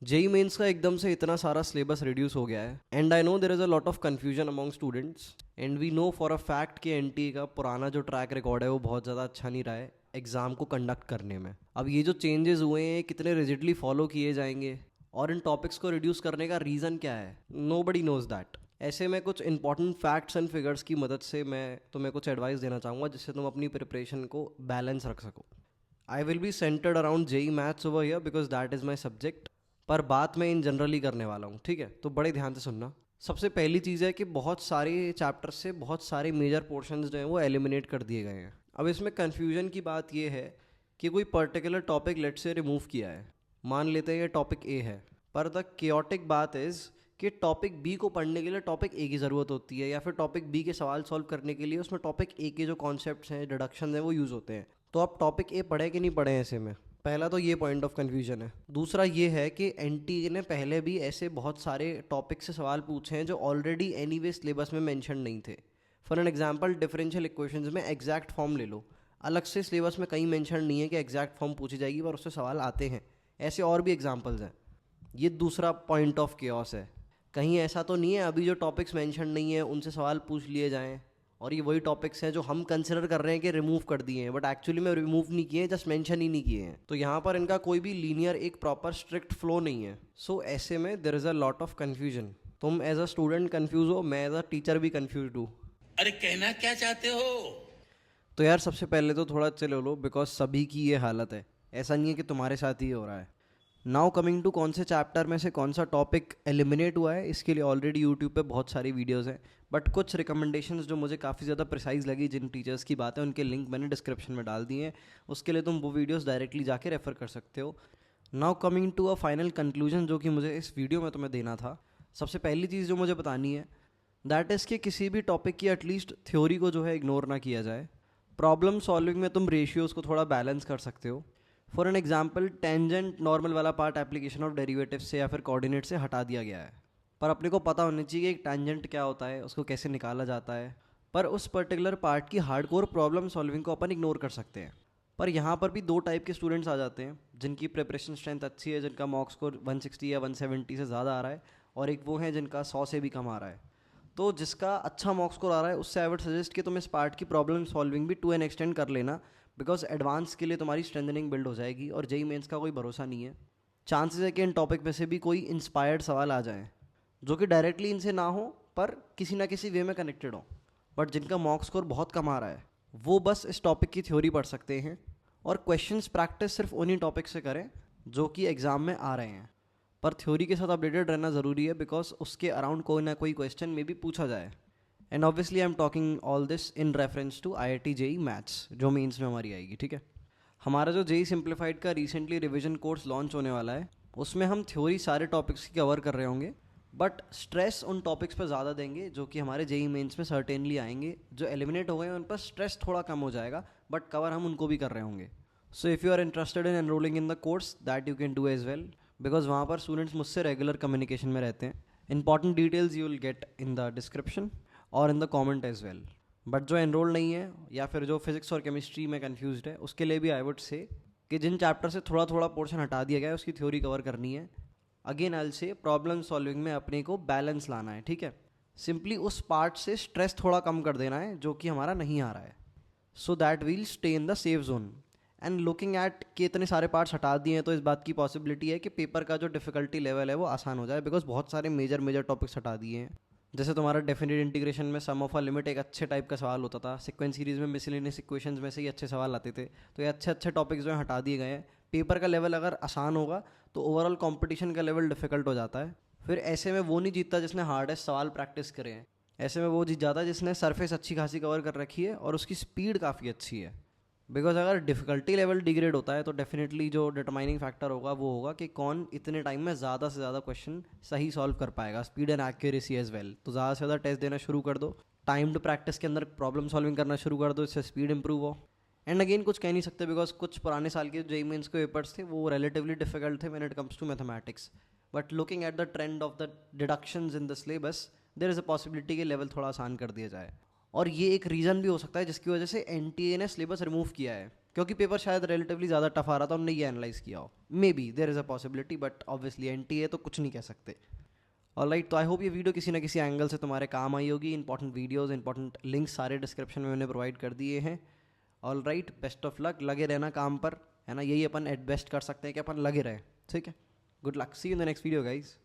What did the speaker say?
JEE mains का एकदम से इतना सारा सिलेबस रिड्यूस हो गया है and I know there is a lot of confusion among students and we know for a fact कि एनटीए का पुराना जो ट्रैक रिकॉर्ड है वो बहुत ज़्यादा अच्छा नहीं रहा है एग्ज़ाम को कंडक्ट करने में। अब ये जो चेंजेस हुए हैं कितने रिजिडली फॉलो किए जाएंगे और इन टॉपिक्स को रिड्यूस करने का रीज़न क्या है, नो बडी नोज दैट। ऐसे में कुछ इंपॉर्टेंट फैक्ट्स एंड फिगर्स की मदद से मैं तुम्हें कुछ एडवाइस देना चाहूँगा जिससे तुम अपनी प्रिपरेशन को बैलेंस रख सको। I will be centred around JEE maths over here because that is my subject, पर बात मैं इन जनरल ही करने वाला हूँ, ठीक है? तो बड़े ध्यान से सुनना। सबसे पहली चीज़ है कि बहुत सारे चैप्टर्स से बहुत सारे मेजर पोर्शंस जो हैं वो एलिमिनेट कर दिए गए हैं। अब इसमें कन्फ्यूजन की बात ये है कि कोई पर्टिकुलर टॉपिक लेट से रिमूव किया है, मान लेते हैं ये टॉपिक ए है, पर द केओटिक बात इज़ कि टॉपिक बी को पढ़ने के लिए टॉपिक ए की ज़रूरत होती है, या फिर टॉपिक बी के सवाल सॉल्व करने के लिए उसमें टॉपिक ए के जो कॉन्सेप्ट्स हैं, डिडक्शन हैं, वो यूज़ होते हैं। तो आप टॉपिक ए पढ़े कि नहीं पढ़े ऐसे में, पहला तो ये पॉइंट ऑफ कन्फ्यूजन है। दूसरा ये है कि एनटीए ने पहले भी ऐसे बहुत सारे टॉपिक से सवाल पूछे हैं जो ऑलरेडी एनीवे सिलेबस में मेंशन नहीं थे। For an example differential equations में एग्जैक्ट फॉर्म ले लो, अलग से सिलेबस में कहीं मेंशन नहीं है कि एग्जैक्ट फॉर्म पूछी जाएगी, पर उससे सवाल आते हैं। ऐसे और भी एग्जाम्पल्स हैं। ये दूसरा पॉइंट ऑफ केओस है। कहीं ऐसा तो नहीं है अभी जो टॉपिक्स मेंशन नहीं है उनसे सवाल पूछ लिए जाएं और ये वही टॉपिक्स हैं जो हम कंसिडर कर रहे हैं कि रिमूव कर दिए हैं, बट एक्चुअली में रिमूव नहीं किए हैं, जस्ट मेंशन ही नहीं किए हैं। तो यहाँ पर इनका कोई भी लीनियर एक प्रॉपर स्ट्रिक्ट फ्लो नहीं है। सो ऐसे में there is a lot of confusion. तुम एज अ स्टूडेंट कन्फ्यूज हो, मैं एज अ टीचर भी कन्फ्यूज हूँ। अरे कहना क्या चाहते हो? तो यार सबसे पहले तो थोड़ा चिल हो लो बिकॉज सभी की ये हालत है, ऐसा नहीं है कि तुम्हारे साथ ही हो रहा है। नाउ कमिंग टू कौन से चैप्टर में से कौन सा टॉपिक एलिमिनेट हुआ है, इसके लिए ऑलरेडी यूट्यूब पे बहुत सारी वीडियोस हैं, बट कुछ रिकमेंडेशंस जो मुझे काफ़ी ज़्यादा प्रिसाइज लगी, जिन टीचर्स की बात है उनके लिंक मैंने डिस्क्रिप्शन में डाल दिए हैं, उसके लिए तुम वो वीडियोस डायरेक्टली जाके रेफर कर सकते हो। Now coming to a final conclusion जो कि मुझे इस वीडियो में तुम्हें देना था। सबसे पहली चीज़ जो मुझे बतानी है दैट इज़ कि किसी भी टॉपिक की एटलीस्ट थ्योरी को जो है इग्नोर ना किया जाए। प्रॉब्लम सॉल्विंग में तुम रेशियोज़ को थोड़ा बैलेंस कर सकते हो। For an example tangent normal वाला पार्ट एप्लीकेशन ऑफ डेरिवेटिव से या फिर कोऑर्डिनेट से हटा दिया गया है, पर अपने को पता होना चाहिए कि एक टेंजेंट क्या होता है, उसको कैसे निकाला जाता है। पर उस पर्टिकुलर पार्ट की हार्डकोर प्रॉब्लम सॉल्विंग को अपन इग्नोर कर सकते हैं। पर यहाँ पर भी दो टाइप के स्टूडेंट्स आ जाते हैं जिनकी प्रिपरेशन स्ट्रेंथ अच्छी है, जिनका मॉक स्कोर 160 या 170 से ज़्यादा आ रहा है, और एक वो है जिनका 100 से भी कम आ रहा है। तो जिसका अच्छा मॉक स्कोर आ रहा है उससे आई वुड सजेस्ट कि तुम इस पार्ट की प्रॉब्लम सॉल्विंग भी टू एन एक्सटेंड कर लेना, बिकॉज एडवांस के लिए तुम्हारी स्ट्रेंथनिंग बिल्ड हो जाएगी। और जेई मेंस का कोई भरोसा नहीं है, चांसेस है कि इन टॉपिक में से भी कोई इंस्पायर्ड सवाल आ जाए जो कि डायरेक्टली इनसे ना हो पर किसी ना किसी वे में कनेक्टेड हो। बट जिनका मॉक स्कोर बहुत कम आ रहा है वो बस इस टॉपिक की थ्योरी पढ़ सकते हैं और क्वेश्चंस प्रैक्टिस सिर्फ उन्हीं टॉपिक से करें जो कि एग्ज़ाम में आ रहे हैं। पर थ्योरी के साथ अपडेटेड रहना ज़रूरी है बिकॉज उसके अराउंड कोई ना कोई क्वेश्चन में भी पूछा जाए। And obviously I am talking all this in reference to IIT JEE maths जो मेंस में हमारी आएगी, ठीक है? हमारा जो जेई सिंप्लीफाइड का रिसेंटली रिवीजन कोर्स लॉन्च होने वाला है उसमें हम थ्योरी सारे टॉपिक्स की कवर कर रहे होंगे, बट स्ट्रेस उन टॉपिक्स पर ज़्यादा देंगे जो कि हमारे जेई मेंस में सर्टेनली आएंगे। जो एलिमिनेट हो गए हैं उन पर स्ट्रेस थोड़ा कम हो जाएगा, बट कवर हम उनको भी कर रहे होंगे। So if you are interested in enrolling in the course that you can do as well, because वहाँ पर स्टूडेंट्स मुझसे रेगुलर कम्युनिकेशन में रहते हैं। Important details you will get in the description और in the comment as well. But जो enrol नहीं है या फिर जो फिजिक्स और केमिस्ट्री में कन्फ्यूज है उसके लिए भी आई वुड से कि जिन चैप्टर से थोड़ा थोड़ा पोर्शन हटा दिया गया है उसकी थ्योरी कवर करनी है। अगेन आई से प्रॉब्लम सॉल्विंग में अपने को बैलेंस लाना है, ठीक है? सिंपली उस पार्ट से स्ट्रेस थोड़ा कम कर देना है जो कि हमारा नहीं आ रहा है, so that will stay in the safe zone. And looking at कि इतने सारे पार्ट्स हटा दिए हैं तो इस बात की पॉसिबिलिटी है कि पेपर का जो डिफिकल्टी लेवल है वो आसान हो जाए, बिकॉज बहुत सारे मेजर मेजर टॉपिक्स हटा दिए हैं। जैसे तुम्हारा डेफिनेट इंटीग्रेशन में सम ऑफ अ लिमिट एक अच्छे टाइप का सवाल होता था, सीक्वेंस सीरीज में मिसलेनियस इक्वेशंस में से ही अच्छे सवाल आते थे, तो ये अच्छे अच्छे टॉपिक्स जो हैं हटा दिए गए हैं। पेपर का लेवल अगर आसान होगा तो ओवरऑल कंपटीशन का लेवल डिफिकल्ट हो जाता है। फिर ऐसे में वो नहीं जीतता जिसने हार्डेस्ट सवाल प्रैक्टिस करे हैं, ऐसे में वो जीत जाता है जिसने सरफेस अच्छी खासी कवर कर रखी है और उसकी स्पीड काफ़ी अच्छी है। बिकॉज अगर डिफ़िकल्टी लेवल डिग्रेड होता है तो डेफिनेटली जो डिटरमाइनिंग फैक्टर होगा वो होगा कि कौन इतने टाइम में ज़्यादा से ज़्यादा क्वेश्चन सही सॉल्व कर पाएगा, speed and accuracy as well. तो ज़्यादा से ज़्यादा टेस्ट देना शुरू कर दो, टाइम्ड प्रैक्टिस के अंदर प्रॉब्लम सॉल्विंग करना शुरू कर दो, इससे स्पीड इंप्रूव हो। एंड अगेन कुछ कह नहीं सकते बिकॉज कुछ पुराने साल के जेई मेंस के पेपर्स थे वो रिलेटिवली डिफिकल्ट थे when it comes to mathematics, but looking at the trend of the deductions in the syllabus there is a possibility कि लेवल थोड़ा आसान कर दिया जाए। और ये एक रीज़न भी हो सकता है जिसकी वजह से एनटीए ने सिलेबस रिमूव किया है, क्योंकि पेपर शायद रिलेटिवली ज़्यादा टफ आ रहा था, उन्होंने ये एनालाइज किया हो। May be there is a possibility, but obviously NTA तो कुछ नहीं कह सकते। ऑलराइट, तो आई होप ये वीडियो किसी ना किसी एंगल से तुम्हारे काम आई होगी। इंपॉर्टेंट वीडियोस, इंपॉर्टेंट लिंक्स सारे डिस्क्रिप्शन में मैंने प्रोवाइड कर दिए हैं। ऑलराइट, बेस्ट ऑफ लक, लगे रहना काम पर, है ना, यही अपन एट बेस्ट कर सकते हैं कि अपन लगे रहें, ठीक है। Good luck, see you in the next video guys.